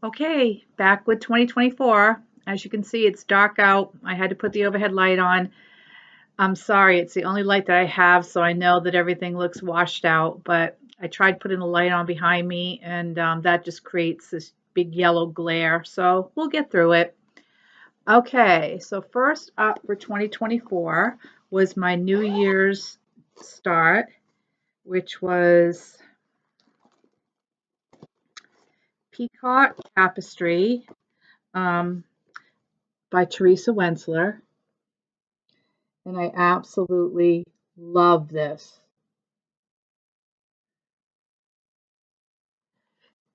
Okay, back with 2024. As you can see, it's dark out. I had to put the overhead light on. I'm sorry, it's the only light that I have, so I know that everything looks washed out, but I tried putting the light on behind me, and that just creates this big yellow glare, so we'll get through it. Okay, so first up for 2024 was my New Year's start, which was Peacock Tapestry um, by Teresa Wensler. And I absolutely love this.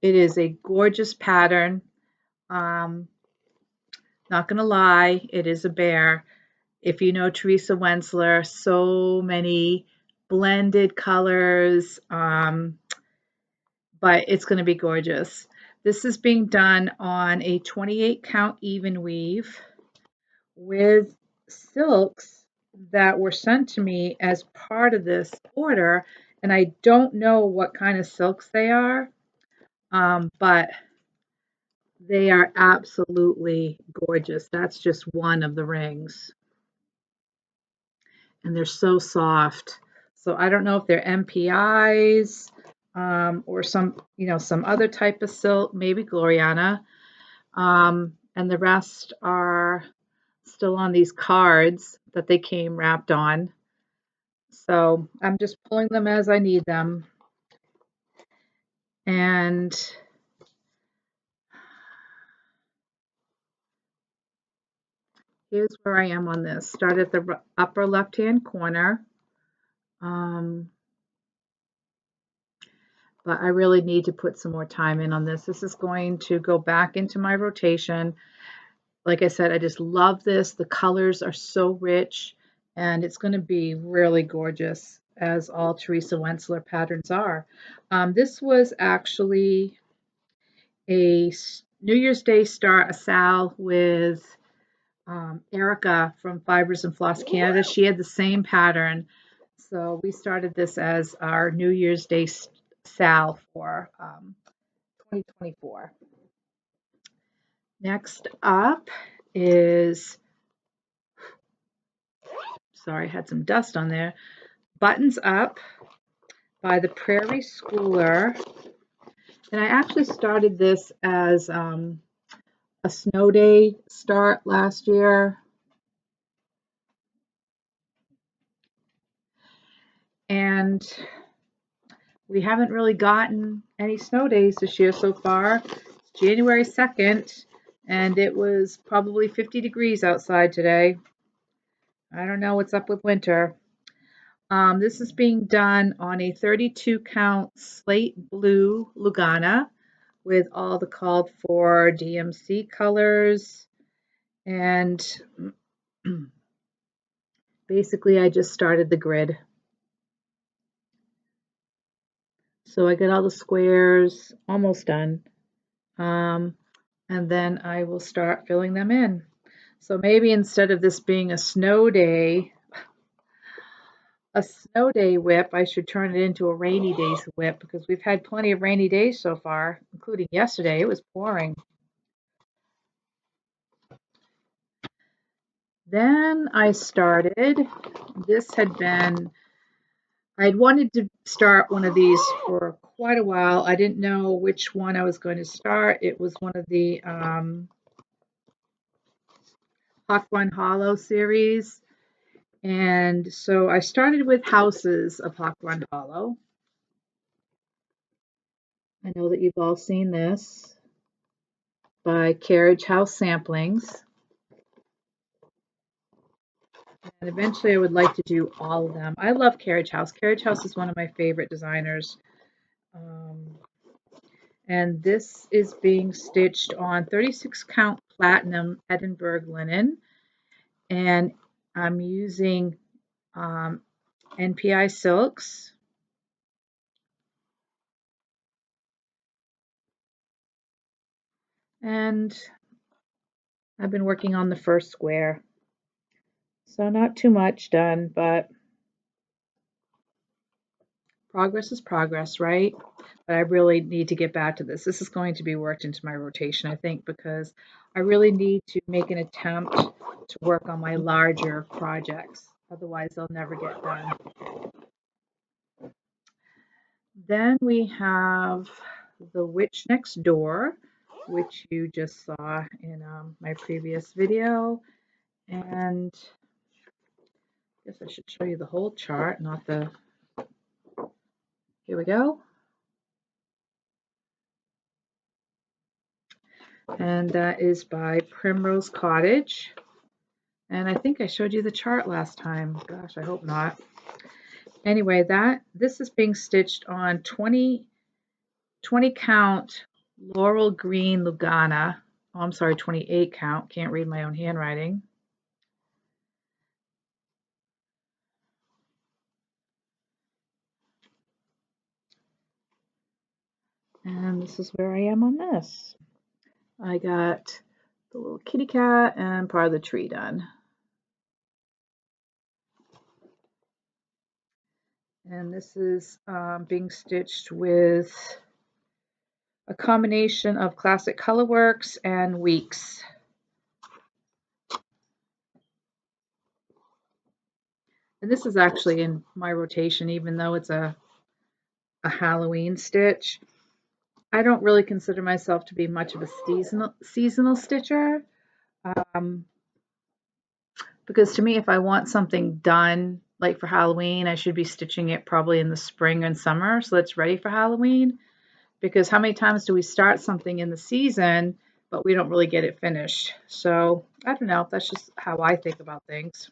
It is a gorgeous pattern. Um, Not gonna lie, it is a bear. If you know Teresa Wensler, so many blended colors, but it's gonna be gorgeous. This is being done on a 28 count even weave with silks that were sent to me as part of this order, and I don't know what kind of silks they are, but they are absolutely gorgeous. That's just one of the rings, and they're so soft. So I don't know if they're MPIs or some other type of silk, maybe Gloriana, and the rest are still on these cards that they came wrapped on. So I'm just pulling them as I need them. And here's where I am on this. Start at the upper left-hand corner. Um, but I really need to put some more time in on this. This is going to go back into my rotation. Like I said, I just love this. The colors are so rich, and it's going to be really gorgeous, as all Teresa Wensler patterns are. This was actually a New Year's Day start, a sal with Erica from Fibers and Floss Canada. She had the same pattern. So we started this as our New Year's Day sal for 2024. Next up is, sorry, I had some dust on there, Buttons Up by the Prairie Schooler. And I actually started this as a snow day start last year. And we haven't really gotten any snow days this year so far. It's January 2nd, and it was probably 50 degrees outside today. I don't know what's up with winter. This is being done on a 32 count slate blue Lugana with all the called for DMC colors. And basically I just started the grid. So I got all the squares almost done. And then I will start filling them in. So maybe instead of this being a snow day WIP, I should turn it into a rainy days WIP because we've had plenty of rainy days so far, including yesterday. It was pouring. Then I started, this had been, I'd wanted to start one of these for quite a while. I didn't know which one I was going to start. It was one of the Hawk Run Hollow series. And so I started with Houses of Hawk Run Hollow. I know that you've all seen this by Carriage House Samplings. And eventually I would like to do all of them. I love Carriage House. Carriage House is one of my favorite designers. And this is being stitched on 36 count platinum Edinburgh linen. And I'm using NPI silks. And I've been working on the first square. So not too much done, but Progress is progress, right? But I really need to get back to this. This is going to be worked into my rotation, I think, because I really need to make an attempt to work on my larger projects. Otherwise, they'll never get done. Then we have The Witch Next Door, which you just saw in my previous video. And I guess I should show you the whole chart, not the, here we go. And that is by Primrose Cottage. And I think I showed you the chart last time. Gosh, I hope not. Anyway, this is being stitched on 20 count Laurel Green Lugana. Oh, I'm sorry, 28 count. Can't read my own handwriting. And this is where I am on this. I got the little kitty cat and part of the tree done. And this is being stitched with a combination of Classic Colorworks and Weeks. And this is actually in my rotation, even though it's a Halloween stitch. I don't really consider myself to be much of a seasonal stitcher. Because to me, if I want something done, like for Halloween, I should be stitching it probably in the spring and summer so it's ready for Halloween. Because how many times do we start something in the season, but we don't really get it finished? So I don't know. That's just how I think about things.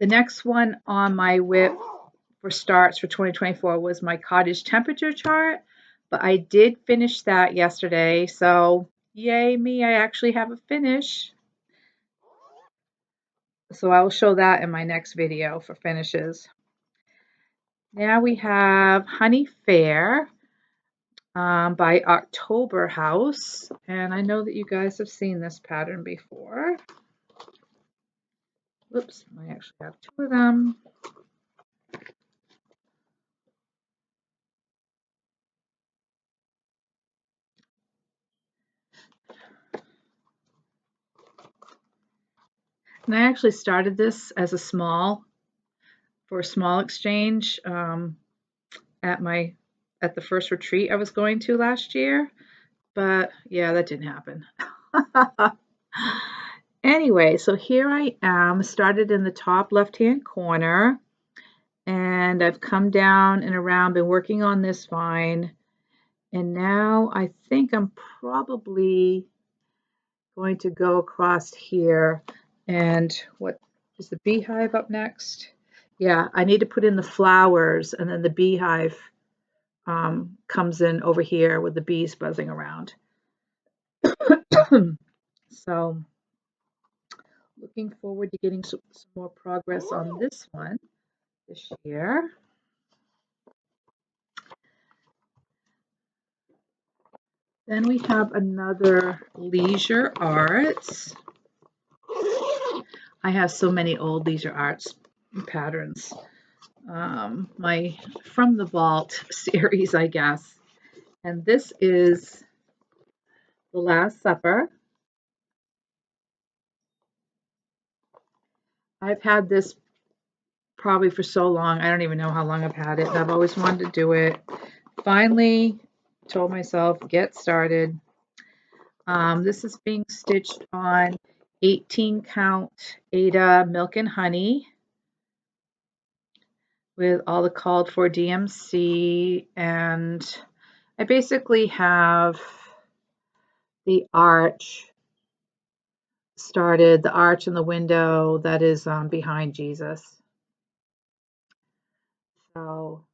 The next one on my WIP for starts for 2024 was my cottage temperature chart, but I did finish that yesterday. So yay me, I actually have a finish. So I will show that in my next video for finishes. Now we have Honey Fair by October House. And I know that you guys have seen this pattern before. Whoops, I actually have two of them. And I actually started this as a small, for a small exchange at the first retreat I was going to last year. But yeah, that didn't happen. Anyway, so here I am, started in the top left-hand corner, and I've come down and around, been working on this vine, and now I think I'm probably going to go across here. And what is the beehive up next? Yeah, I need to put in the flowers, and then the beehive comes in over here with the bees buzzing around. So looking forward to getting some more progress on this one this year. Then we have another Leisure Arts. I have so many old Leisure Arts patterns. My From the Vault series, I guess. And this is The Last Supper. I've had this probably for so long. I don't even know how long I've had it. And I've always wanted to do it. Finally told myself, get started. This is being stitched on 18 count Ada Milk and Honey with all the called for DMC, and I basically have the arch started, the arch in the window that is behind Jesus. So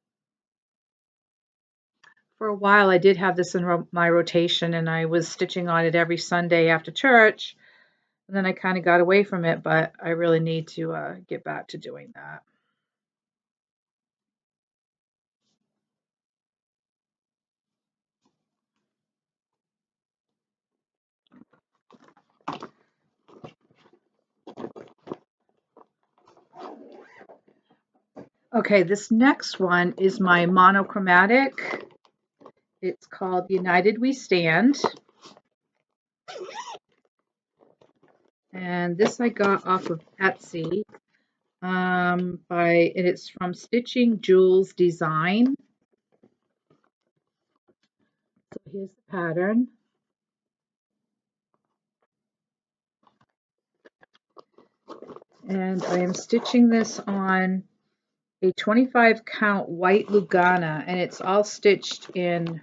for a while I did have this in my rotation, and I was stitching on it every Sunday after church, and then I kind of got away from it, but I really need to get back to doing that. Okay, this next one is my monochromatic. It's called United We Stand. And this I got off of Etsy. And it's from Stitching Jules Design. So here's the pattern. And I am stitching this on a 25 count white Lugana, and it's all stitched in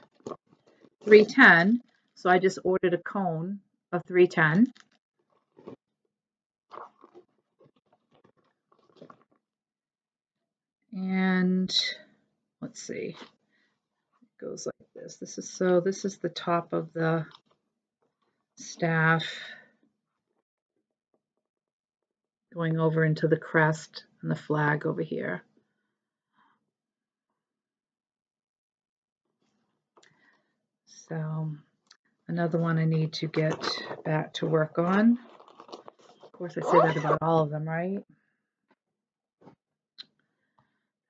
310. So I just ordered a cone of 310. And let's see, it goes like this. This is the top of the staff going over into the crest and the flag over here. So another one I need to get back to work on. Of course, I say that about all of them, right?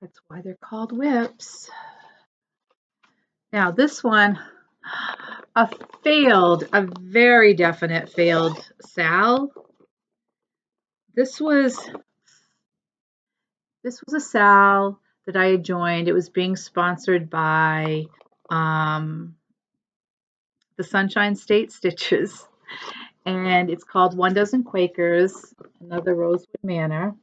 That's why they're called WIPs. Now this one, a very definite failed Sal. This was a Sal that I had joined. It was being sponsored by the Sunshine State Stitches, and it's called 1 Dozen Quakers, another Rosewood Manor.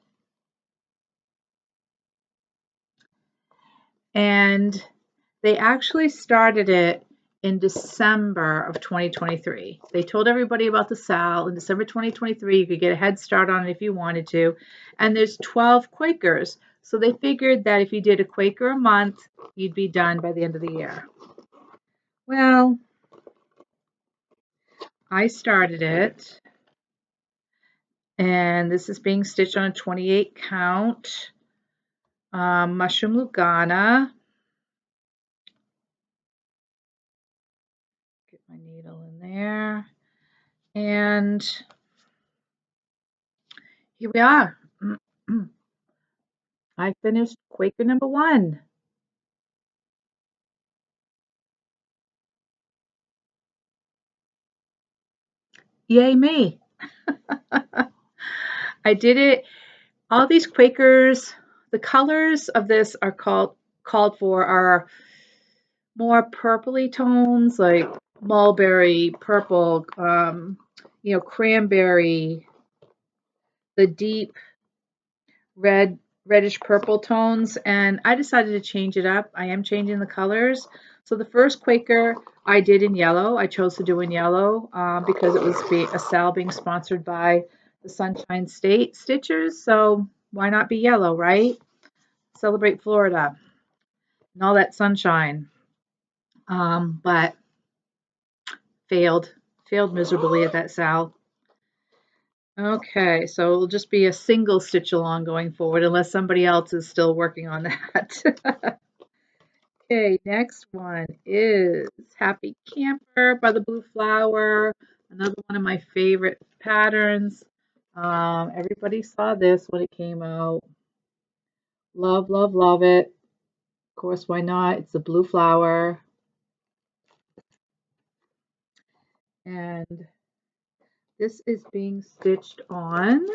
And they actually started it in December of 2023. They told everybody about the Sal in December 2023. You could get a head start on it if you wanted to. And there's 12 Quakers. So they figured that if you did a Quaker a month, you'd be done by the end of the year. Well, I started it. And this is being stitched on a 28 count mushroom Lugana. Get my needle in there. And here we are. I finished Quaker number 1. Yay me. I did it. All these Quakers, the colors of this are called for are more purpley tones like mulberry, purple, cranberry, the deep reddish purple tones, and I decided to change it up. I am changing the colors. So the first Quaker I did in yellow. I chose to do in yellow because it was a Sal being sponsored by the Sunshine State Stitchers. So why not be yellow, right? Celebrate Florida and all that sunshine. But failed miserably at that Sal. Okay, so it'll just be a single stitch along going forward unless somebody else is still working on that. Okay, next one is Happy Camper by the Blue Flower. Another one of my favorite patterns. Everybody saw this when it came out. Love, love, love it. Of course, why not? It's the Blue Flower. And this is being stitched on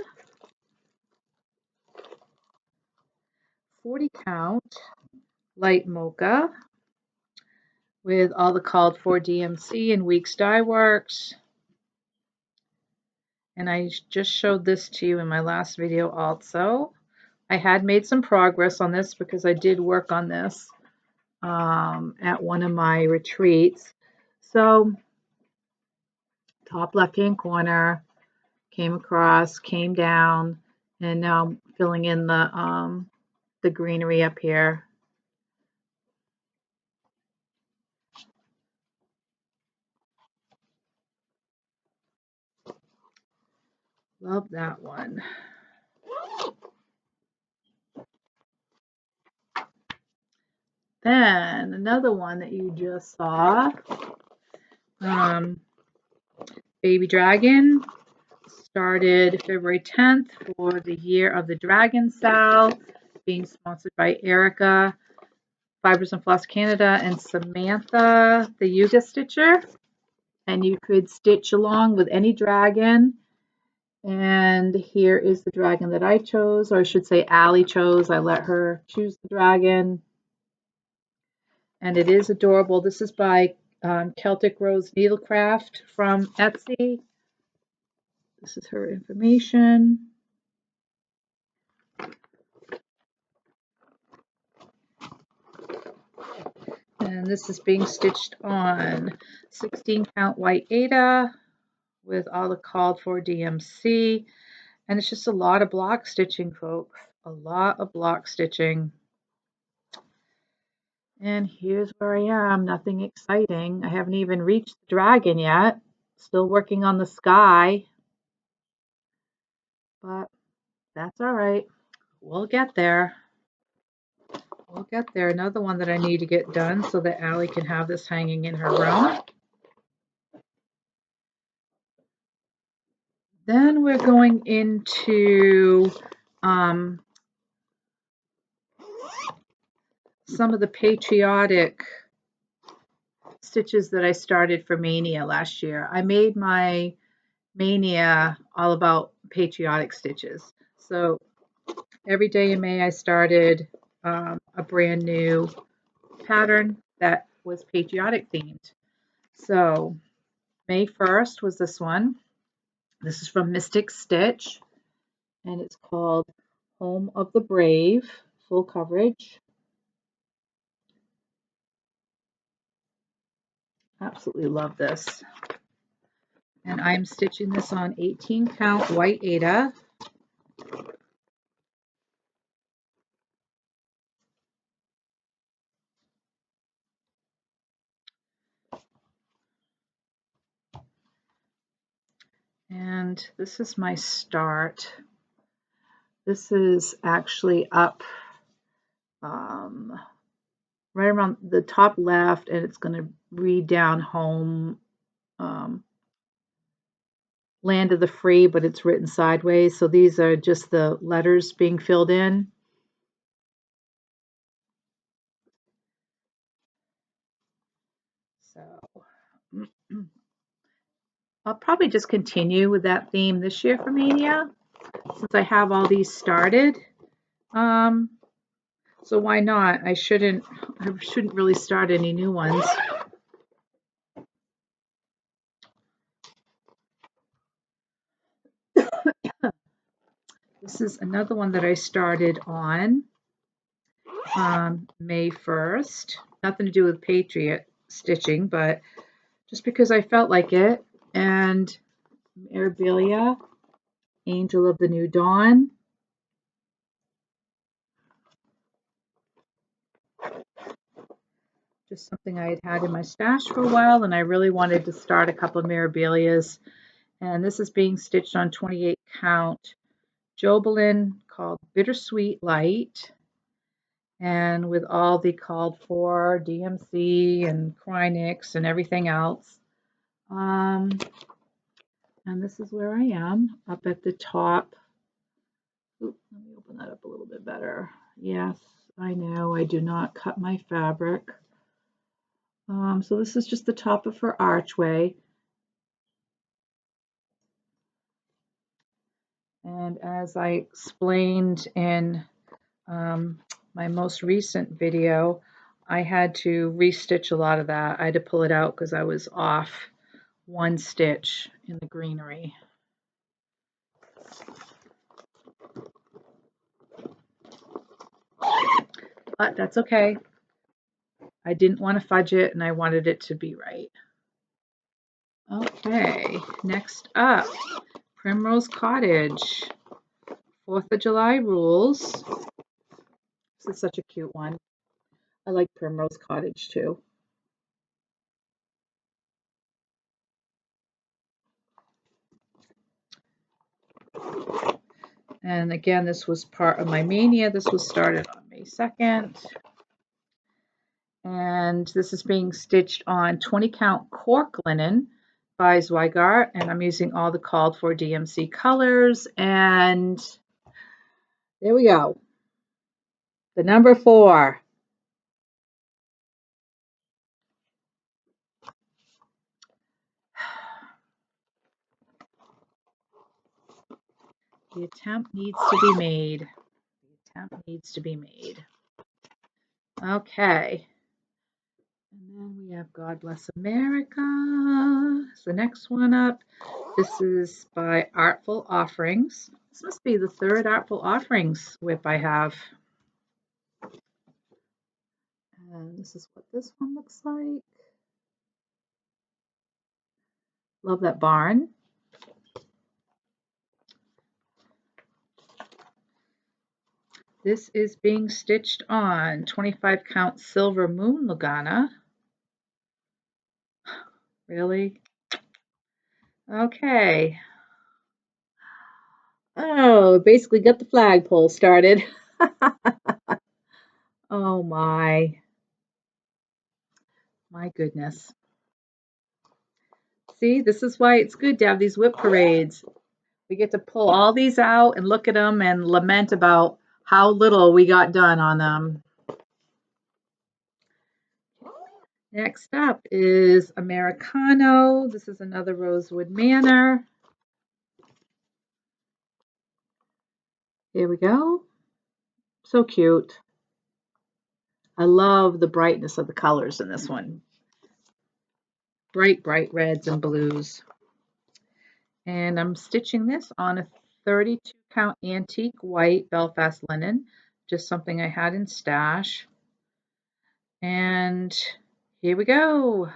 40 count light mocha with all the called for DMC and Weeks Dye Works. And I just showed this to you in my last video also. I had made some progress on this because I did work on this at one of my retreats. So top left hand corner, came across, came down, and now I'm filling in the greenery up here. Love that one. Then another one that you just saw, Baby Dragon, started February 10th for the Year of the Dragon Sal. being sponsored by Erica, Fibers and Floss Canada, and Samantha, the Yuga Stitcher. And you could stitch along with any dragon. And here is the dragon that I chose, or I should say Allie chose. I let her choose the dragon. And it is adorable. This is by Celtic Rose Needlecraft from Etsy. This is her information. And this is being stitched on 16 count white Aida with all the called for DMC. And it's just a lot of block stitching, folks. A lot of block stitching. And here's where I am. Nothing exciting. I haven't even reached the dragon yet. Still working on the sky. But that's all right. We'll get there. We'll get there. Another one that I need to get done so that Allie can have this hanging in her room. Then we're going into some of the patriotic stitches that I started for Mania last year. I made my Mania all about patriotic stitches. So every day in May I started a brand new pattern that was patriotic themed. So May 1st was this one. This is from Mystic Stitch, and it's called Home of the Brave, full coverage. Absolutely love this. And I'm stitching this on 18 count white Aida. And this is my start. This is actually up right around the top left, and it's going to read down home, land of the free, but it's written sideways. So these are just the letters being filled in. So I'll probably just continue with that theme this year for Mania, since I have all these started. So why not? I shouldn't really start any new ones. This is another one that I started on May 1st. Nothing to do with Patriot stitching, but just because I felt like it. And Arabilia, Angel of the New Dawn. Just something I had had in my stash for a while, and I really wanted to start a couple of Mirabilias. And this is being stitched on 28 count Jobelin called Bittersweet Light, and with all the called for DMC and Krynix and everything else. And this is where I am, up at the top. Oops, let me open that up a little bit better. Yes, I know I do not cut my fabric. So this is just the top of her archway. And as I explained in my most recent video, I had to restitch a lot of that. I had to pull it out because I was off one stitch in the greenery. But that's okay. I didn't want to fudge it, and I wanted it to be right. Okay, next up, Primrose Cottage. 4th of July rules. This is such a cute one. I like Primrose Cottage too. And again, this was part of my Mania. This was started on May 2nd. And this is being stitched on 20 count cork linen by Zweigart. And I'm using all the called for DMC colors. And there we go. The number 4. The attempt needs to be made. The attempt needs to be made. Okay. And then we have God Bless America. It's the next one up. This is by Artful Offerings. This must be the 3rd Artful Offerings WIP I have. And this is what this one looks like. Love that barn. This is being stitched on 25 count silver moon Lugana. Really? Okay. Oh, basically got the flagpole started. Oh my goodness. See, this is why it's good to have these WIP parades. We get to pull all these out and look at them and lament about how little we got done on them. Next up is Americano. This is another Rosewood Manor. Here we go. So cute. I love the brightness of the colors in this one. Bright, bright reds and blues. And I'm stitching this on a 32 count antique white Belfast linen, just something I had in stash. And here we go.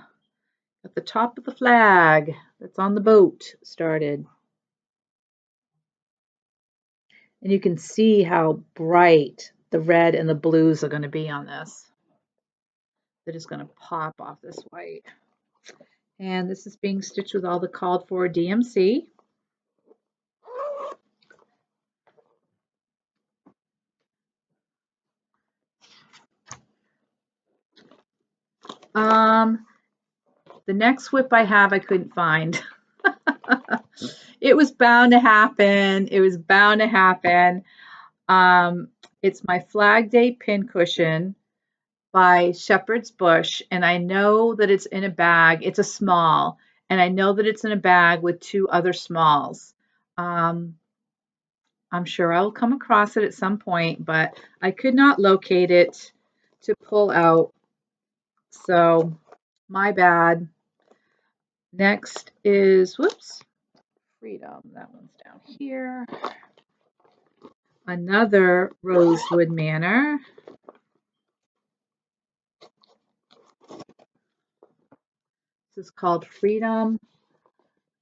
At the top of the flag that's on the boat started. And you can see how bright the red and the blues are going to be on this. They're just going to pop off this white. And this is being stitched with all the called for DMC. The next WIP I have I couldn't find. It was bound to happen. It was bound to happen. It's my Flag Day pincushion by Shepherd's Bush, and I know that it's in a bag. It's a small, and I know that it's in a bag with 2 other smalls. I'm sure I'll come across it at some point, but I could not locate it to pull out. So, my bad. Next is, whoops, Freedom. That one's down here. Another Rosewood Manor. This is called Freedom.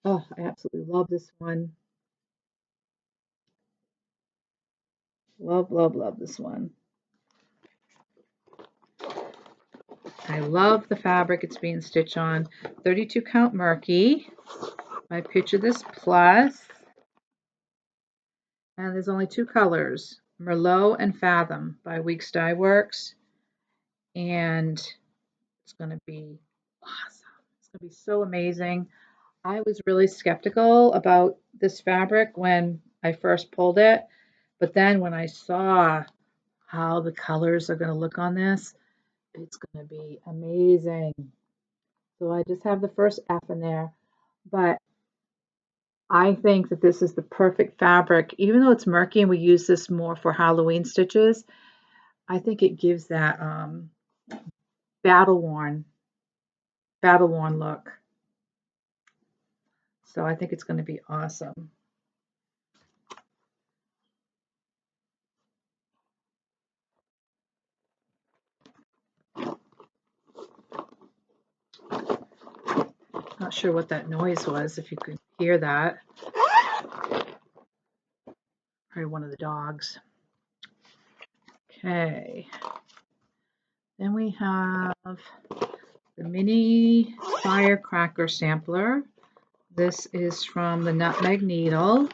Oh, I absolutely love this one. Love, love, love this one. I love the fabric it's being stitched on. 32 count Murky. I picture this plus. And there's only 2 colors, Merlot and Fathom by Weeks Dye Works. And it's going to be awesome. It's going to be so amazing. I was really skeptical about this fabric when I first pulled it. But then when I saw how the colors are going to look on this, it's going to be amazing. So I just have the first F in there. But I think that this is the perfect fabric. Even though it's murky and we use this more for Halloween stitches, I think it gives that battle worn look. So I think it's going to be awesome. Not sure what that noise was, if you could hear that. Probably one of the dogs. Okay. Then we have the mini firecracker sampler. This is from the Nutmeg Needle.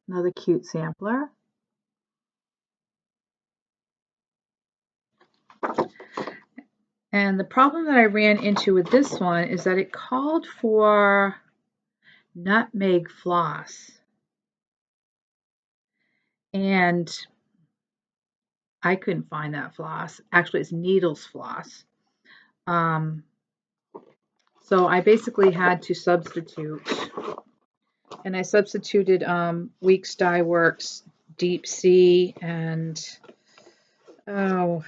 Another cute sampler. And the problem that I ran into with this one is that it called for nutmeg floss. And I couldn't find that floss. Actually, it's needles floss. So I basically had to substitute. And I substituted Weeks Dye Works Deep Sea and, oh,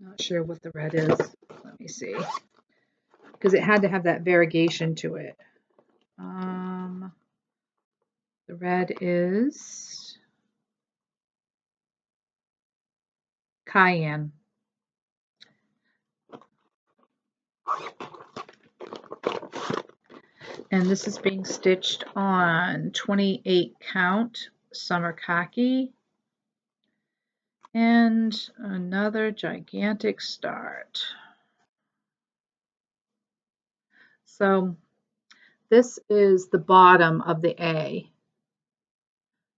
not sure what the red is. Let me see. Because it had to have that variegation to it. The red is Cayenne. And this is being stitched on 28 count summer khaki. And another gigantic start. So this is the bottom of the A.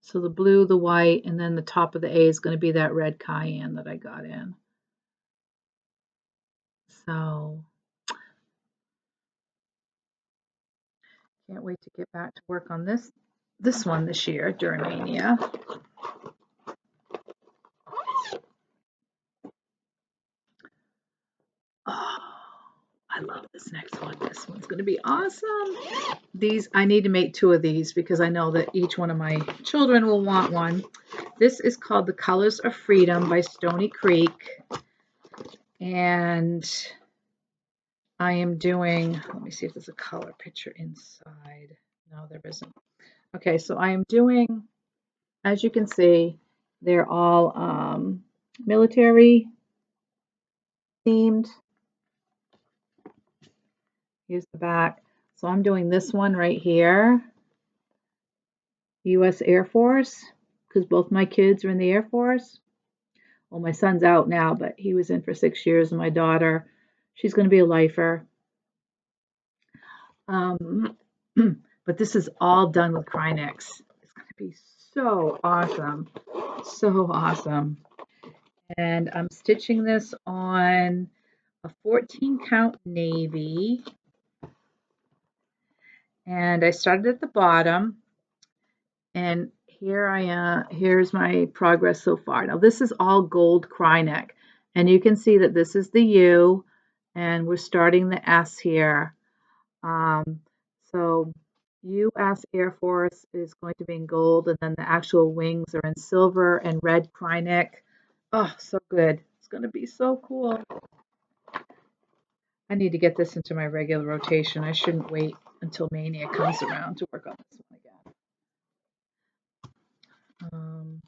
So the blue, the white, and then the top of the A is going to be that red cayenne that I got in. So can't wait to get back to work on this one this year during Mania. Oh, I love this next one. This one's going to be awesome. These, I need to make 2 of these because I know that each one of my children will want one. This is called The Colors of Freedom by Stony Creek. And I am doing, let me see if there's a color picture inside. No, there isn't. Okay, so I am doing, as you can see, they're all military themed. Here's the back. So I'm doing this one right here, U.S. Air Force, because both my kids are in the Air Force. Well, my son's out now, but he was in for 6 years, and my daughter, she's going to be a lifer. But this is all done with Krynex. It's going to be so awesome. So awesome. And I'm stitching this on a 14 count navy. And I started at the bottom. And here I am. Here's my progress so far. Now this is all gold Krynex. And you can see that this is the U. And we're starting the S here. So U.S. Air Force is going to be in gold, and then the actual wings are in silver and red Krynex. Oh, so good. It's going to be so cool. I need to get this into my regular rotation. I shouldn't wait until Mania comes around to work on this one again.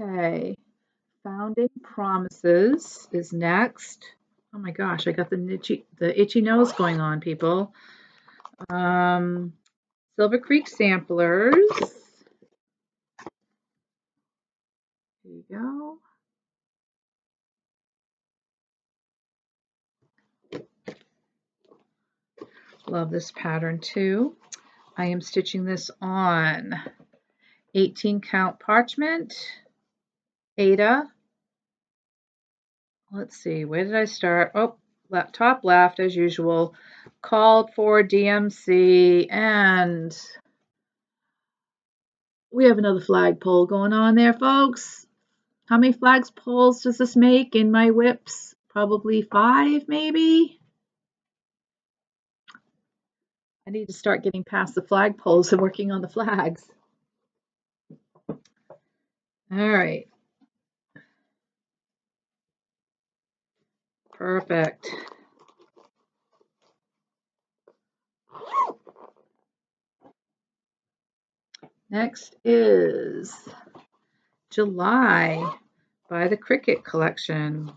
Okay. Founding Promises is next. Oh my gosh, I got the itchy nose going on, people. Silver Creek Samplers. There you go. Love this pattern too. I am stitching this on 18 count parchment, Ada. Let's see, where did I start? Oh, top left as usual. Called for DMC, and we have another flagpole going on there, folks. How many flagpoles does this make in my WIPs? Probably 5, maybe. I need to start getting past the flagpoles and working on the flags. All right. Perfect. Next is July by the Cricket Collection.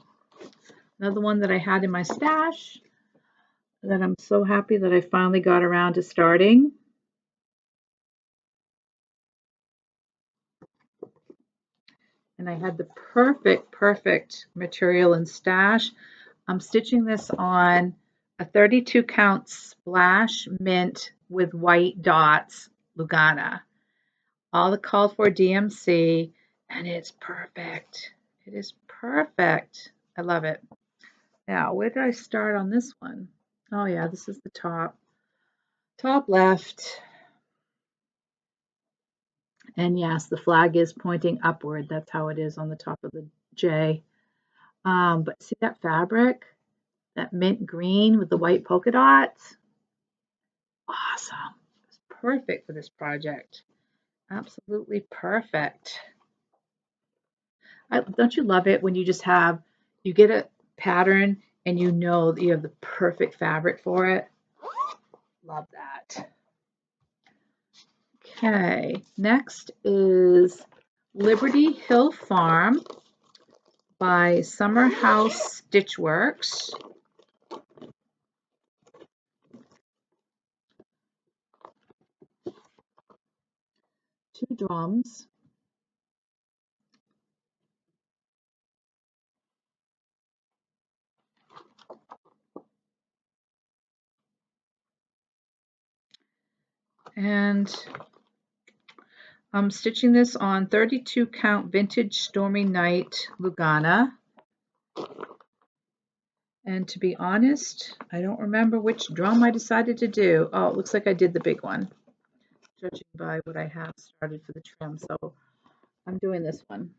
Another one that I had in my stash that I'm so happy that I finally got around to starting. And I had the perfect material and stash. I'm stitching this on a 32 count splash mint with white dots, Lugana. All the called for DMC, and it's perfect. It is perfect. I love it. Now, where did I start on this one? Oh yeah, this is the top left. And yes, the flag is pointing upward. That's how it is on the top of the J. But see that fabric? That mint green with the white polka dots? Awesome. It's perfect for this project. Absolutely perfect. Don't you love it when you just you get a pattern and you know that you have the perfect fabric for it? Love that. Okay, next is Liberty Hill Farm by Summer House Stitchworks. Two drums. And I'm stitching this on 32 count vintage Stormy Night Lugana. And to be honest, I don't remember which drum I decided to do. Oh, it looks like I did the big one, judging by what I have started for the trim. So I'm doing this one,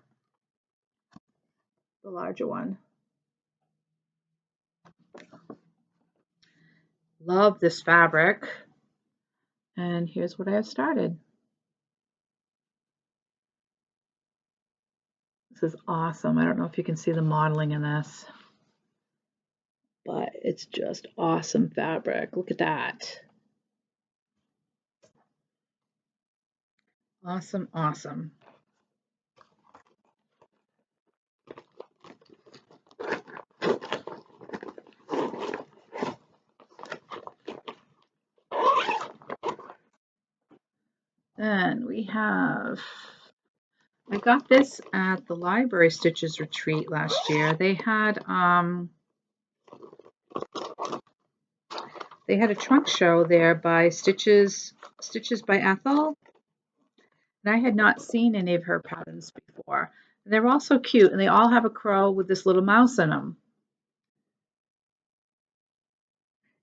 the larger one. Love this fabric. And here's what I have started. This is awesome. I don't know if you can see the modeling in this, but it's just awesome fabric. Look at that. Awesome, awesome. Then we have, I got this at the Library Stitches retreat last year. They had a trunk show there by Stitches by Ethel. And I had not seen any of her patterns before. And they're all so cute, and they all have a crow with this little mouse in them.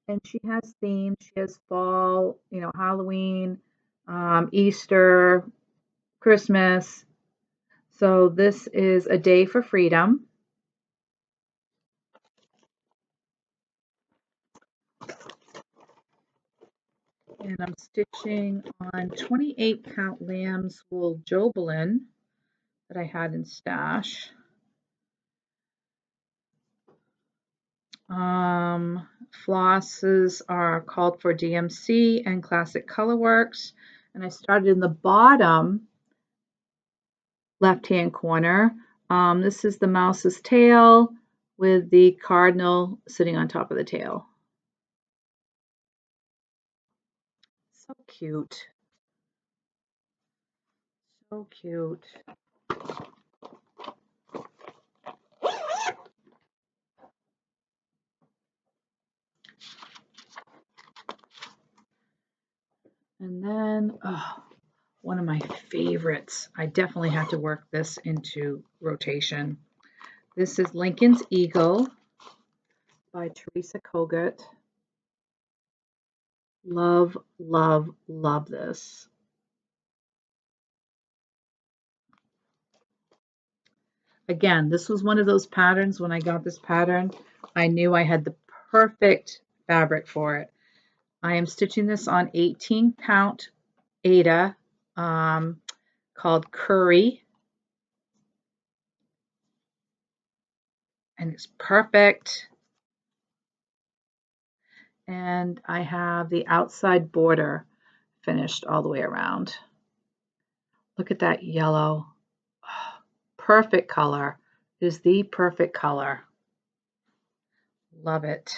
And she has themes. She has fall, Halloween, Easter, Christmas. So this is A Day for Freedom. And I'm stitching on 28 count lamb's wool Jobelin that I had in stash. Flosses are called for DMC and Classic Colorworks. And I started in the bottom left-hand corner. This is the mouse's tail with the cardinal sitting on top of the tail. So cute. So cute. And then, one of my favorites. I definitely had to work this into rotation. This is Lincoln's Eagle by Teresa Kogut. Love, love, love this. Again, this was one of those patterns. When I got this pattern, I knew I had the perfect fabric for it. I am stitching this on 18 count Aida called Curry. And it's perfect. And I have the outside border finished all the way around. Look at that yellow. Perfect color. It is the perfect color. Love it.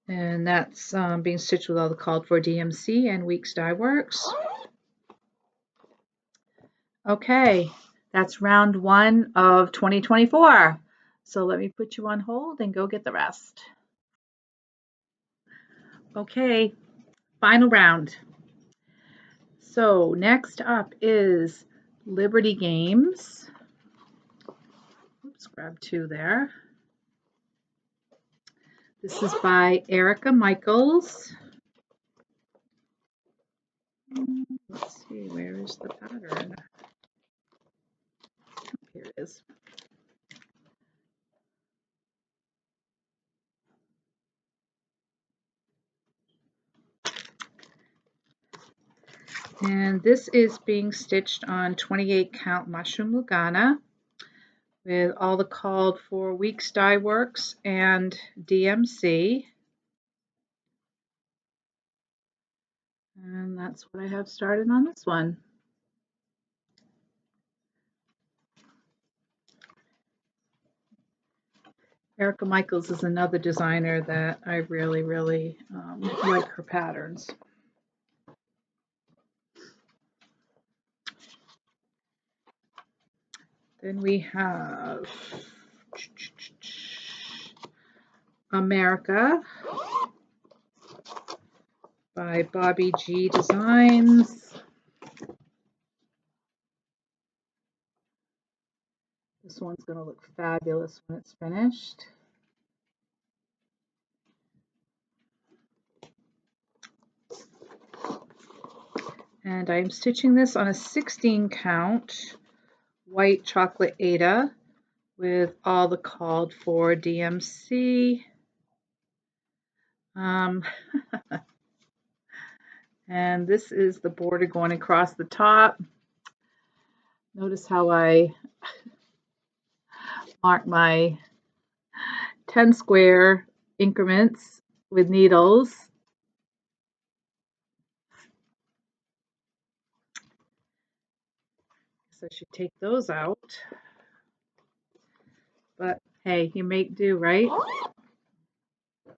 And that's being stitched with all the called for DMC and Weeks Dye Works. Okay, that's round 1 of 2024. So let me put you on hold and go get the rest. Okay, final round. So next up is Liberty Games Let's grab two there. This is by Erica Michaels. Let's see, where is the pattern? Here it is. And this is being stitched on 28 count mushroom Lugana with all the called for Weeks Dye Works and DMC. And that's what I have started on this one. Erica Michaels is another designer that I really, really like her patterns. Then we have America by Bobby G Designs. This one's going to look fabulous when it's finished. And I'm stitching this on a 16 count white chocolate Aida with all the called for DMC. And this is the border going across the top. Notice how I mark my 10 square increments with needles. So I should take those out. But hey, you make do, right? I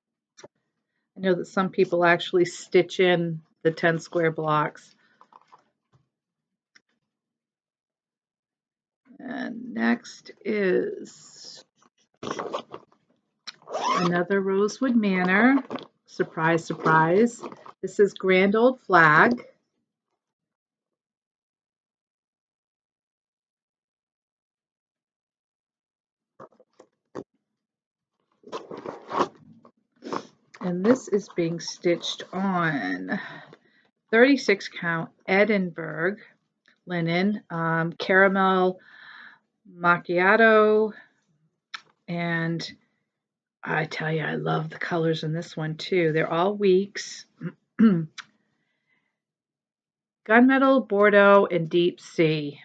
know that some people actually stitch in the 10 square blocks. And next is another Rosewood Manor. Surprise, surprise. This is Grand Old Flag. And this is being stitched on 36 count Edinburgh linen, caramel macchiato, and I tell you, I love the colors in this one too. They're all weeks. Gunmetal, Bordeaux, and Deep Sea,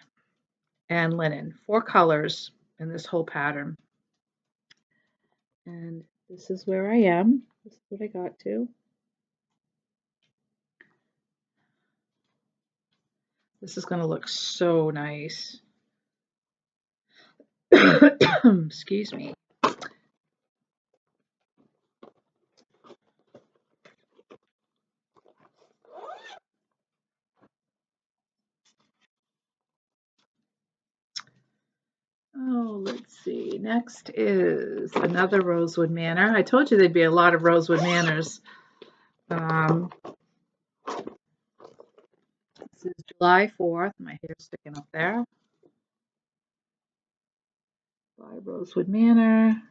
and linen. 4 colors in this whole pattern. And this is where I am. This is what I got to. This is going to look so nice. Excuse me. Oh, let's see. Next is another Rosewood Manor. I told you there'd be a lot of Rosewood Manors. This is July 4th. My hair's sticking up there. By Rosewood Manor.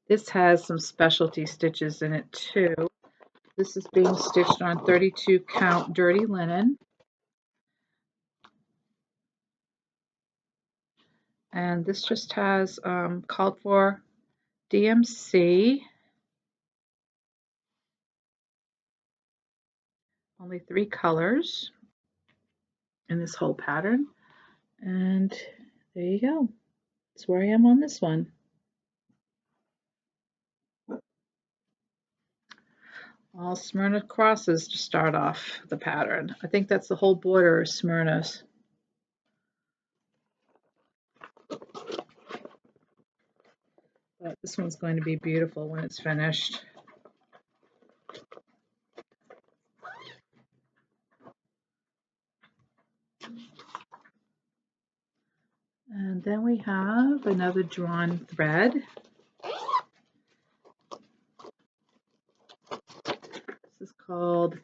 This has some specialty stitches in it too. This is being stitched on 32 count dirty linen. And this just has called for DMC. Only 3 colors in this whole pattern. And there you go. That's where I am on this one. All Smyrna crosses to start off the pattern. I think that's the whole border of Smyrnas. But this one's going to be beautiful when it's finished. And then we have another drawn thread. This is called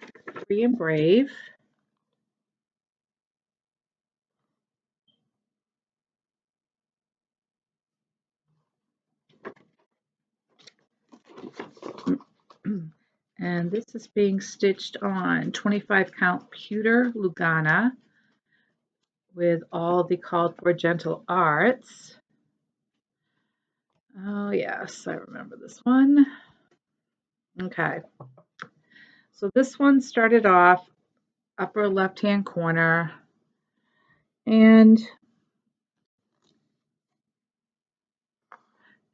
Free and Brave. And this is being stitched on 25 count pewter Lugana with all the called for gentle arts. Oh yes, I remember this one. Okay, so this one started off upper left hand corner, and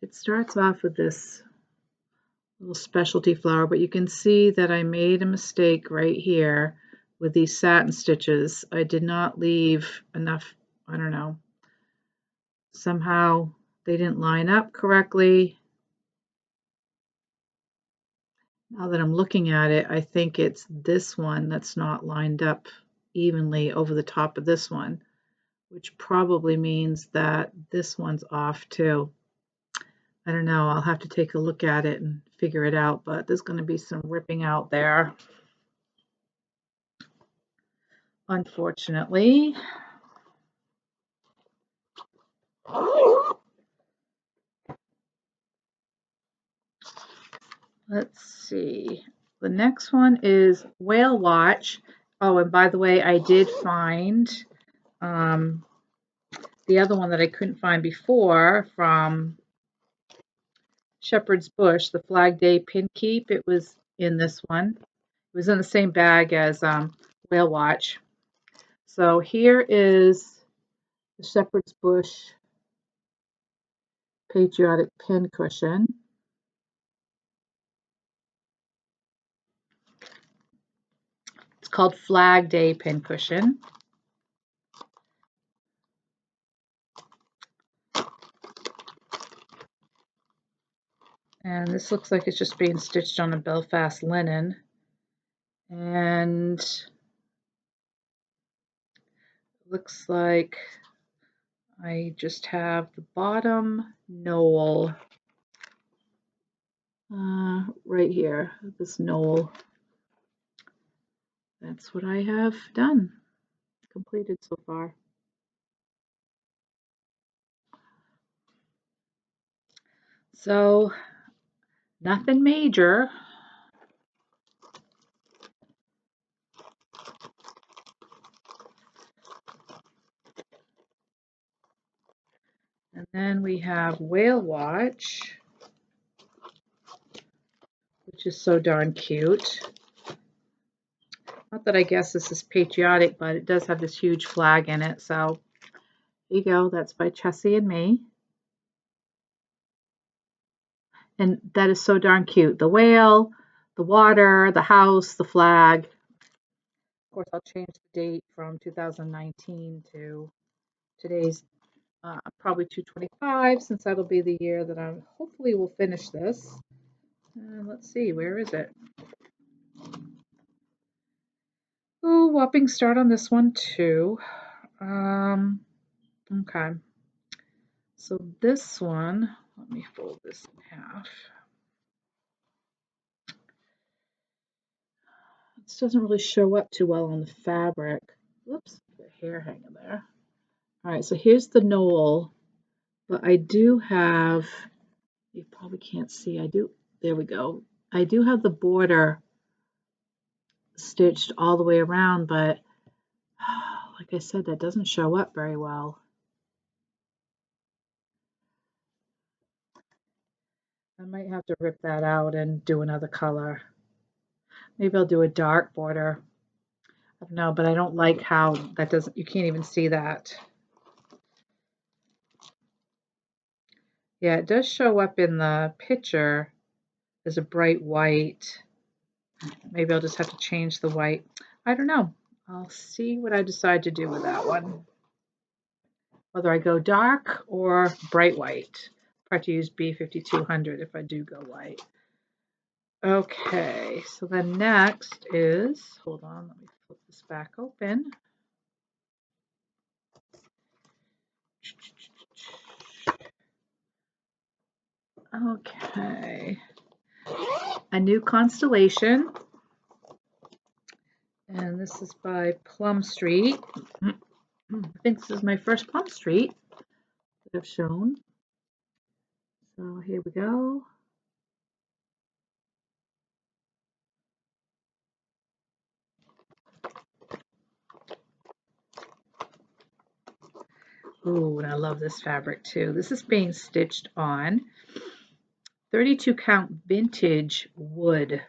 it starts off with this little specialty flower, but you can see that I made a mistake right here with these satin stitches. I did not leave enough, I don't know, somehow they didn't line up correctly. Now that I'm looking at it, I think it's this one that's not lined up evenly over the top of this one, which probably means that this one's off too. I don't know, I'll have to take a look at it and figure it out, but there's going to be some ripping out there, unfortunately. Let's see. The next one is Whale Watch. Oh, and by the way, I did find the other one that I couldn't find before from Shepherd's Bush, the Flag Day Pin Keep. It was in this one. It was in the same bag as Whale Watch. So here is the Shepherd's Bush Patriotic Pin Cushion. It's called Flag Day Pin Cushion. And this looks like it's just being stitched on a Belfast linen. And looks like I just have the bottom knoll right here, this knoll. That's what I have done, completed so far. So nothing major. And then we have Whale Watch, which is so darn cute. Not that I guess this is patriotic, but it does have this huge flag in it. So here you go. That's by Chessie and me. And that is so darn cute. The whale, the water, the house, the flag. Of course, I'll change the date from 2019 to today's probably 225, since that'll be the year that I hopefully will finish this. And let's see, where is it? Oh, whopping start on this one too. Okay. So this one, let me fold this in half. This doesn't really show up too well on the fabric. Whoops, the hair hanging there. All right, so here's the knoll, but I do have, you probably can't see, there we go. I do have the border stitched all the way around, but like I said, that doesn't show up very well. I might have to rip that out and do another color. Maybe I'll do a dark border. I don't know, but I don't like how that doesn't, you can't even see that. Yeah, it does show up in the picture as a bright white. Maybe I'll just have to change the white. I don't know. I'll see what I decide to do with that one. Whether I go dark or bright white. I'll have to use B5200 if I do go white. Okay, so then next is, hold on, let me flip this back open. Okay, a new constellation, and this is by Plum Street. I think this is my first Plum Street that I've shown. So here we go. Ooh, and I love this fabric too. This is being stitched on 32 count vintage wood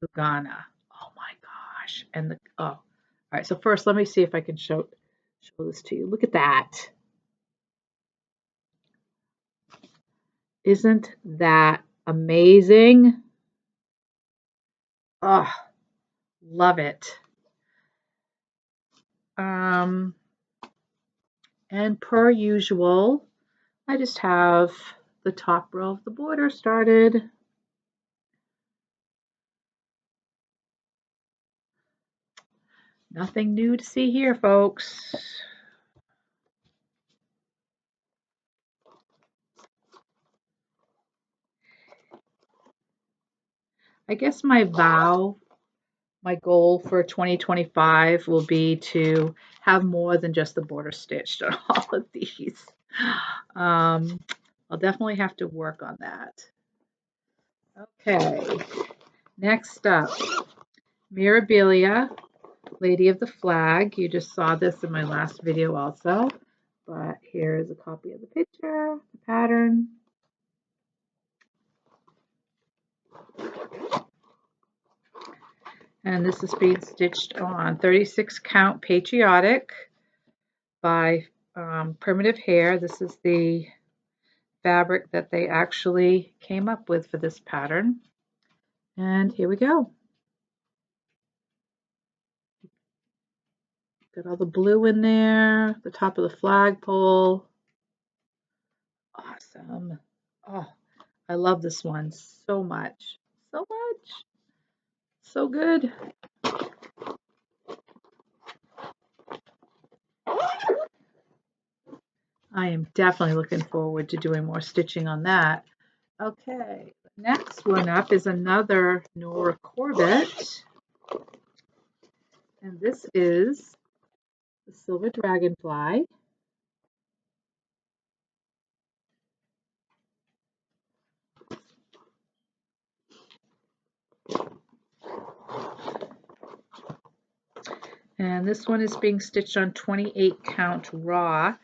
Lugana. Oh my gosh. And all right. So first, let me see if I can show this to you. Look at that. Isn't that amazing? Oh, love it. Um, and per usual, I just have the top row of the border started. Nothing new to see here, folks. I guess my goal for 2025 will be to have more than just the border stitched on all of these. I'll definitely have to work on that. Okay, next up, Mirabilia, Lady of the Flag. You just saw this in my last video also, but here's a copy of the picture, the pattern. And this is being stitched on 36 count Patriotic by Primitive Hair. This is the fabric that they actually came up with for this pattern. And here we go. Got all the blue in there, the top of the flagpole. Awesome. Oh, I love this one so much. So much. So good. I am definitely looking forward to doing more stitching on that. Okay, next one up is another Nora Corbett. And this is the Silver Dragonfly. And this one is being stitched on 28 count raw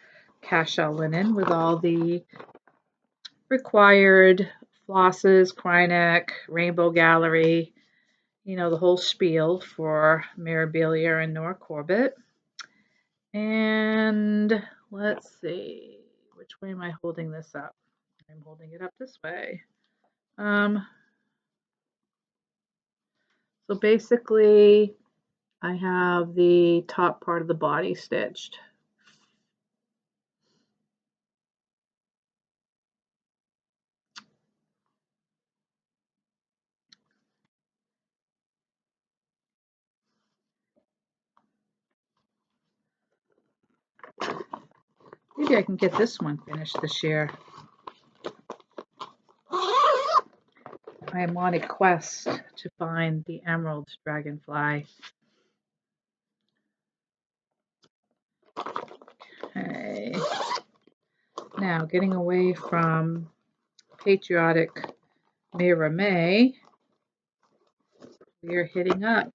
cashel linen with all the required flosses, Kryneck, Rainbow Gallery, you know, the whole spiel for Mirabilia and Nora Corbett. And let's see, which way am I holding this up? I'm holding it up this way. So basically, I have the top part of the body stitched. Maybe I can get this one finished this year. I am on a quest to find the emerald dragonfly. Okay. Now, getting away from patriotic Mira May, we are hitting up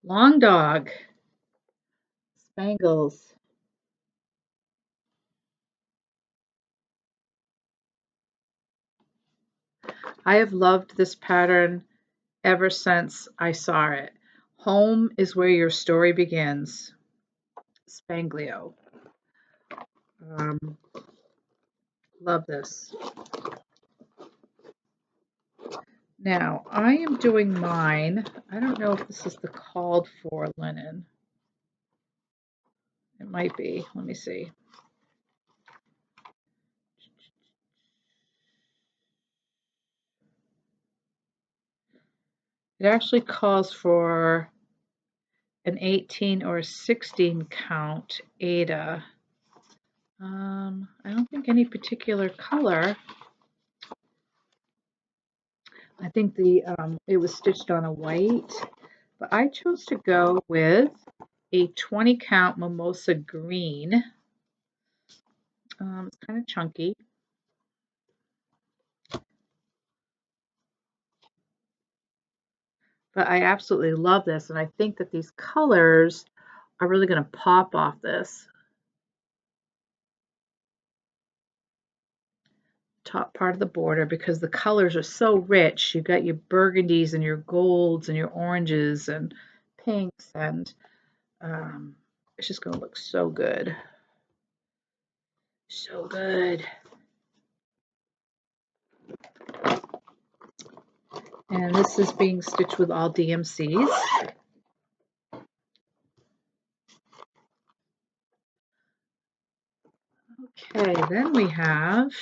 Long Dog Spangles. I have loved this pattern ever since I saw it. Home is where your story begins. Spanglio. Love this. Now, I am doing mine. I don't know if this is the called for linen. It might be. Let me see. It actually calls for an 18 or a 16 count Ada. I don't think any particular color. I think it was stitched on a white, but I chose to go with a 20 count mimosa green. It's kind of chunky. But I absolutely love this, and I think that these colors are really going to pop off this top part of the border because the colors are so rich. You've got your burgundies and your golds and your oranges and pinks, and it's just going to look so good. So good. And this is being stitched with all DMCs. Okay, then we have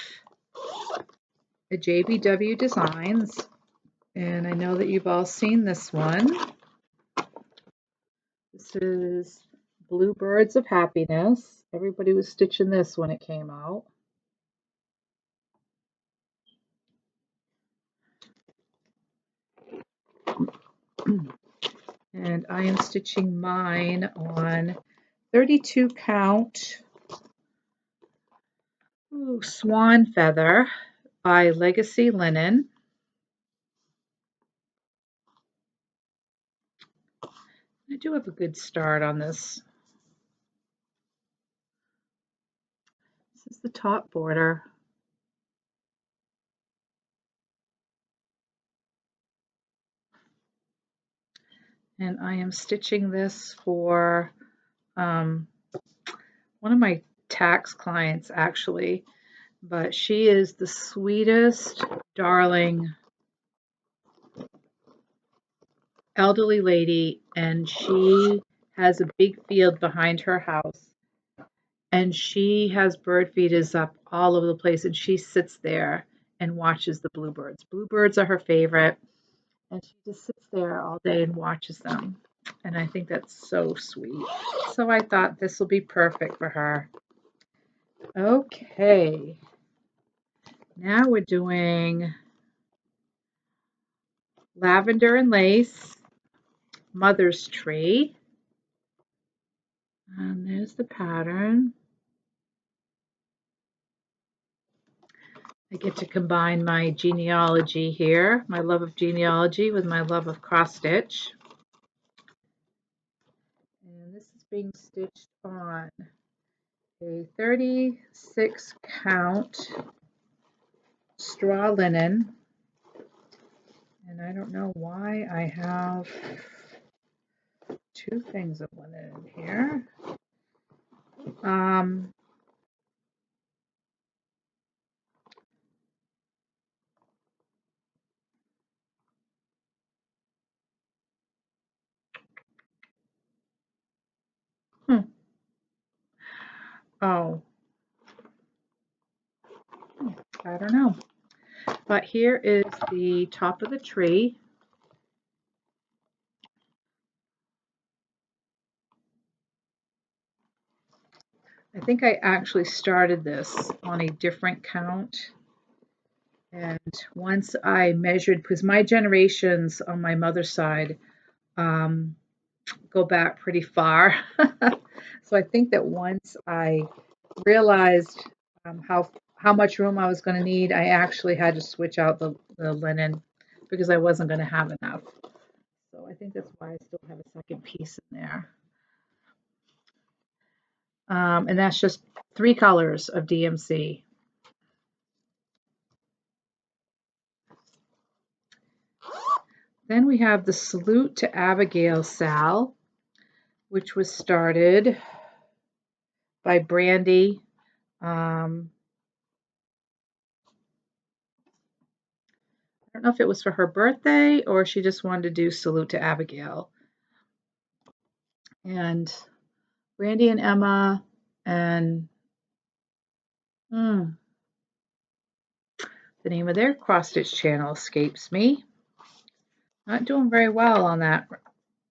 the JBW Designs, and I know that you've all seen this one. This is Bluebirds of Happiness. Everybody was stitching this when it came out. And I am stitching mine on 32 count Swan Feather by Legacy Linen. I do have a good start on this. This is the top border. And I am stitching this for one of my tax clients, actually, but she is the sweetest, darling, elderly lady, and she has a big field behind her house, and she has bird feeders up all over the place, and she sits there and watches the bluebirds. Bluebirds are her favorite, and she just sits there all day and watches them, and I think that's so sweet. So I thought this will be perfect for her. Okay, now we're doing Lavender and Lace, Mother's Tree, and there's the pattern. I get to combine my genealogy here, my love of genealogy with my love of cross stitch. And this is being stitched on a 36 count straw linen. And I don't know why I have two things of linen in here. Oh, I don't know. But here is the top of the tree. I think I actually started this on a different count. And once I measured, because my generations on my mother's side go back pretty far. So I think that once I realized how much room I was going to need, I actually had to switch out the linen because I wasn't going to have enough. So I think that's why I still have a second piece in there. And that's just 3 colors of DMC. Then we have the Salute to Abigail Sal, which was started by Brandy. I don't know if it was for her birthday or she just wanted to do Salute to Abigail. And Brandy and Emma and the name of their cross-stitch channel escapes me. Not doing very well on that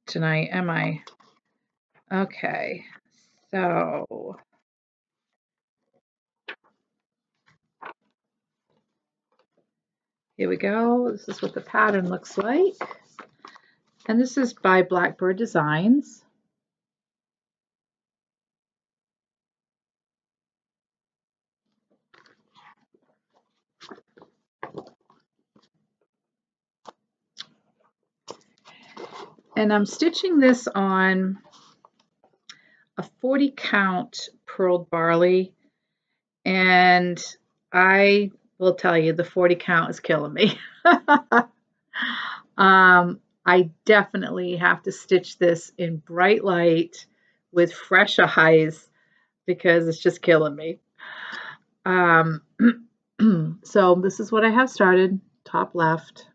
tonight, am I? Okay, so here we go. This is what the pattern looks like. And this is by Blackbird Designs. And I'm stitching this on 40 count pearled barley, and I will tell you the 40 count is killing me. I definitely have to stitch this in bright light with fresh eyes because it's just killing me. Um, so this is what I have started, top left.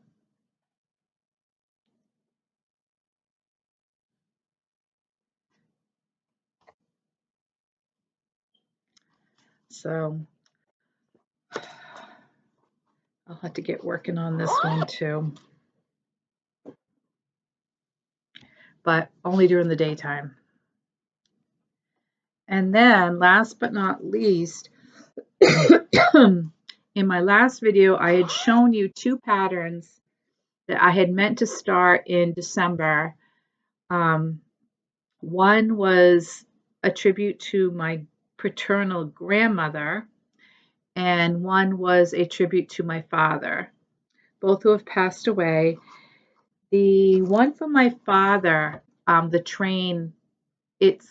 So I'll have to get working on this one too, but only during the daytime. And then last but not least, in my last video, I had shown you two patterns that I had meant to start in December. One was a tribute to my paternal grandmother, and one was a tribute to my father, both who have passed away. The one for my father, the train, it's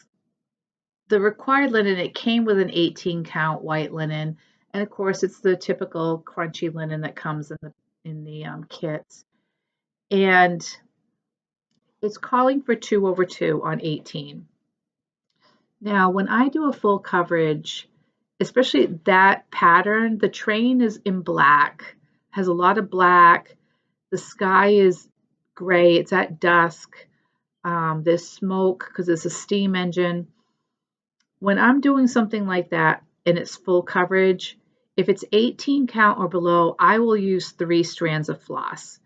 the required linen. It came with an 18 count white linen, and of course, it's the typical crunchy linen that comes in the kits. And it's calling for 2/2 on 18. Now, when I do a full coverage, especially that pattern, the train is in black, has a lot of black. The sky is gray. It's at dusk. There's smoke because it's a steam engine. When I'm doing something like that and it's full coverage, if it's 18 count or below, I will use 3 strands of floss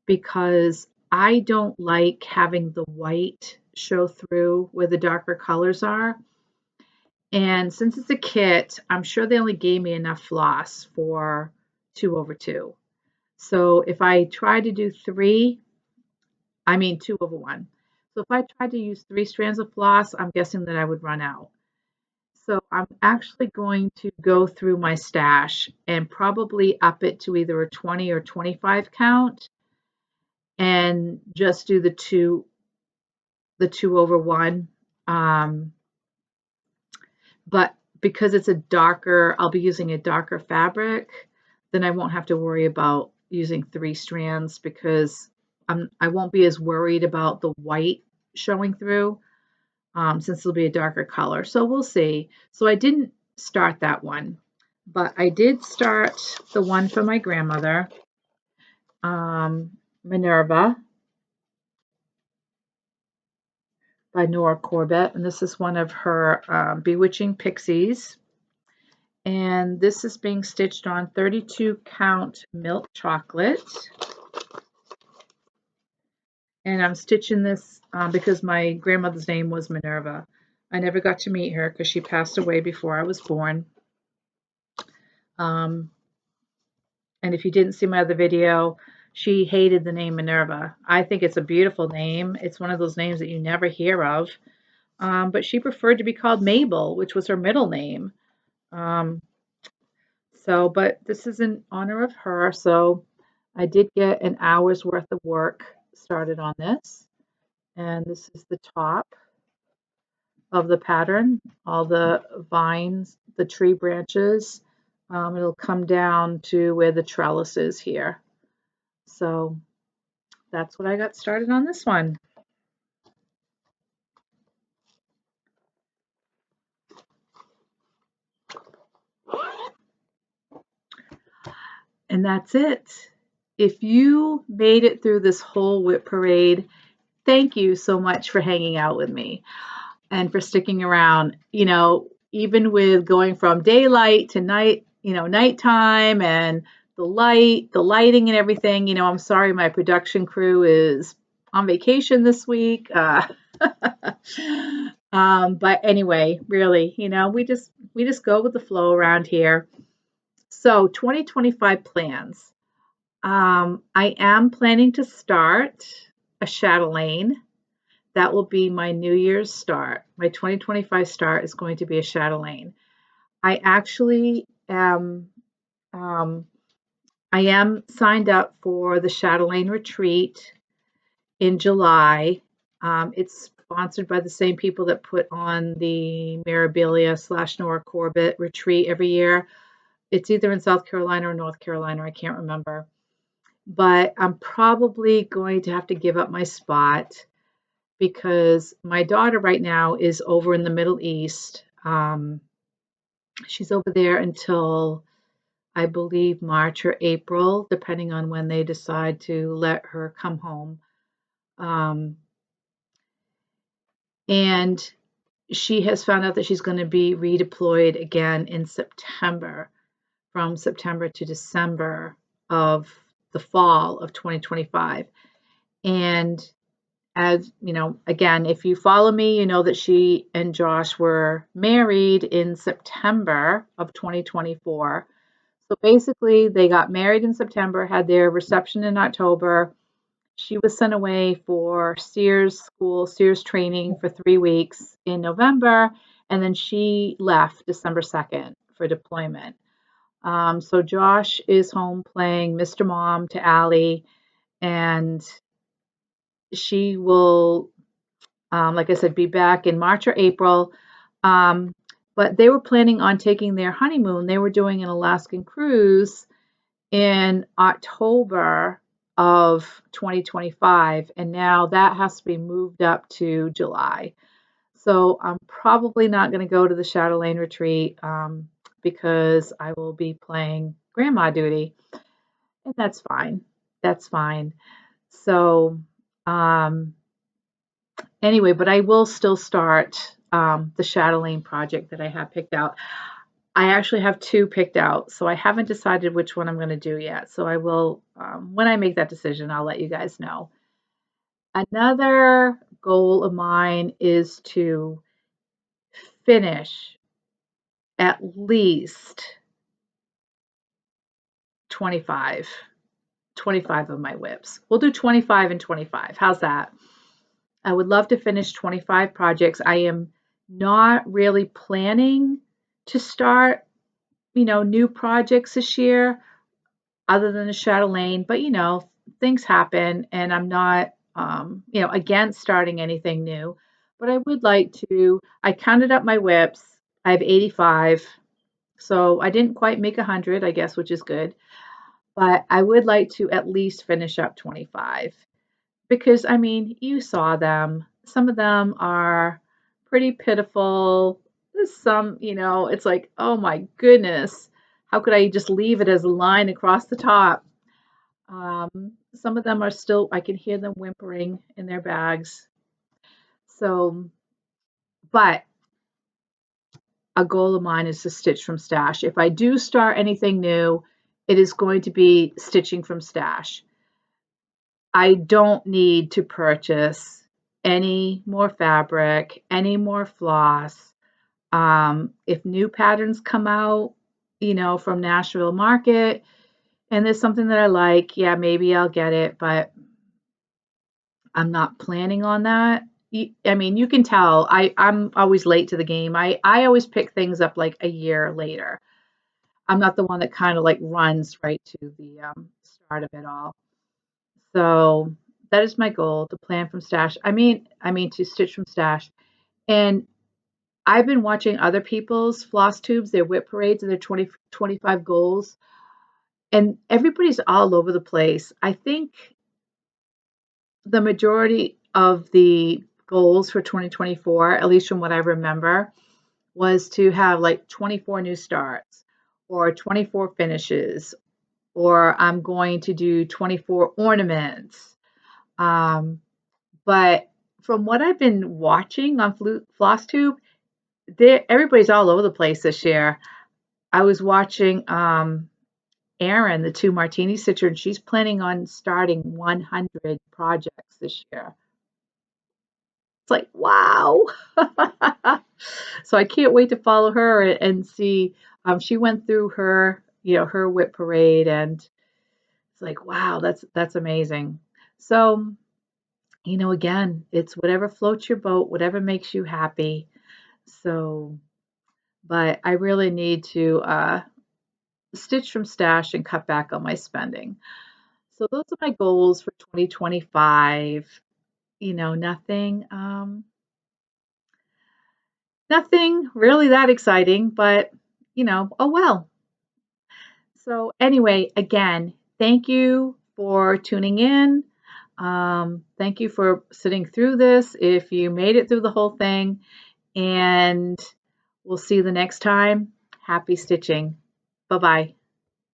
because I don't like having the white show through where the darker colors are. And since it's a kit, I'm sure they only gave me enough floss for 2/2. So if I try to do 2/1. So if I tried to use 3 strands of floss, I'm guessing that I would run out. So I'm actually going to go through my stash and probably up it to either a 20 or 25 count and just do the 2/1. But because it's a darker, I'll be using a darker fabric, then I won't have to worry about using 3 strands because I won't be as worried about the white showing through since it'll be a darker color. So we'll see. So I didn't start that one, but I did start the one for my grandmother, Minerva by Nora Corbett. And this is one of her Bewitching Pixies. And this is being stitched on 32 count milk chocolate. And I'm stitching this because my grandmother's name was Minerva. I never got to meet her because she passed away before I was born. And if you didn't see my other video, she hated the name Minerva. I think it's a beautiful name. It's one of those names that you never hear of. But she preferred to be called Mabel, which was her middle name. But this is in honor of her. So I did get an hour's worth of work started on this. And this is the top of the pattern, all the vines, the tree branches. It'll come down to where the trellis is here. So that's what I got started on this one. And that's it. If you made it through this whole WIP parade, thank you so much for hanging out with me and for sticking around. Even with going from daylight to night, nighttime and the lighting and everything, I'm sorry my production crew is on vacation this week. But anyway, really, we just go with the flow around here. So 2025 plans. I am planning to start a chatelaine. That will be my New Year's start. My 2025 start is going to be a chatelaine. I actually I am signed up for the chatelaine retreat in July. It's sponsored by the same people that put on the Mirabilia / Nora Corbett retreat every year. It's either in South Carolina or North Carolina, I can't remember. But I'm probably going to have to give up my spot because my daughter right now is over in the Middle East. She's over there until I believe March or April, depending on when they decide to let her come home. Um, and she has found out that she's going to be redeployed again in September, from September to December of the fall of 2025. And as you know, again, if you follow me, you know that she and Josh were married in September of 2024. So basically, they got married in September, had their reception in October. She was sent away for Sears school, Sears training for 3 weeks in November, and then she left December 2nd for deployment. So Josh is home playing Mr. Mom to Allie, and she will, like I said, be back in March or April. Um, but they were planning on taking their honeymoon. They were doing an Alaskan cruise in October of 2025, and now that has to be moved up to July. So I'm probably not going to go to the Shadow Lane retreat because I will be playing grandma duty, and that's fine. That's fine. So um, anyway, but I will still start the Shadow Lane project that I have picked out. I actually have two picked out, so I haven't decided which one I'm going to do yet. So I will, when I make that decision, I'll let you guys know. Another goal of mine is to finish at least 25, 25 of my WIPs. We'll do 25 and 25. How's that? I would love to finish 25 projects. I am not really planning to start, new projects this year other than the Shadow Lane, but things happen and I'm not, against starting anything new, but I would like to. I counted up my WIPs. I have 85. So I didn't quite make 100, I guess, which is good. But I would like to at least finish up 25 because, I mean, you saw them. Some of them are pretty pitiful. Some, it's like, oh my goodness, how could I just leave it as a line across the top? Some of them are still, I can hear them whimpering in their bags. So, but a goal of mine is to stitch from stash. If I do start anything new, it is going to be stitching from stash. I don't need to purchase any more fabric, any more floss. If new patterns come out, from Nashville Market, and there's something that I like, yeah, maybe I'll get it, but I'm not planning on that. I mean, you can tell I'm always late to the game. I always pick things up like a year later. I'm not the one that kind of like runs right to the start of it all. So that is my goal to plan from stash. I mean to stitch from stash. And I've been watching other people's floss tubes, their WIP parades, and their 2025 goals, and everybody's all over the place. I think the majority of the goals for 2024, at least from what I remember, was to have like 24 new starts or 24 finishes, or I'm going to do 24 ornaments. Um, but from what I've been watching on FlossTube, everybody's all over the place this year. I was watching Erin, the two martini stitcher, and she's planning on starting 100 projects this year. It's like, wow. So I can't wait to follow her and see. She went through her, her WIP parade, and it's like, wow, that's amazing. So, again, it's whatever floats your boat, whatever makes you happy. So, but I really need to stitch from stash and cut back on my spending. So those are my goals for 2025. Nothing. Nothing really that exciting, but oh well. So anyway, again, thank you for tuning in. Thank you for sitting through this. If you made it through the whole thing, and we'll see you the next time. Happy stitching. Bye bye.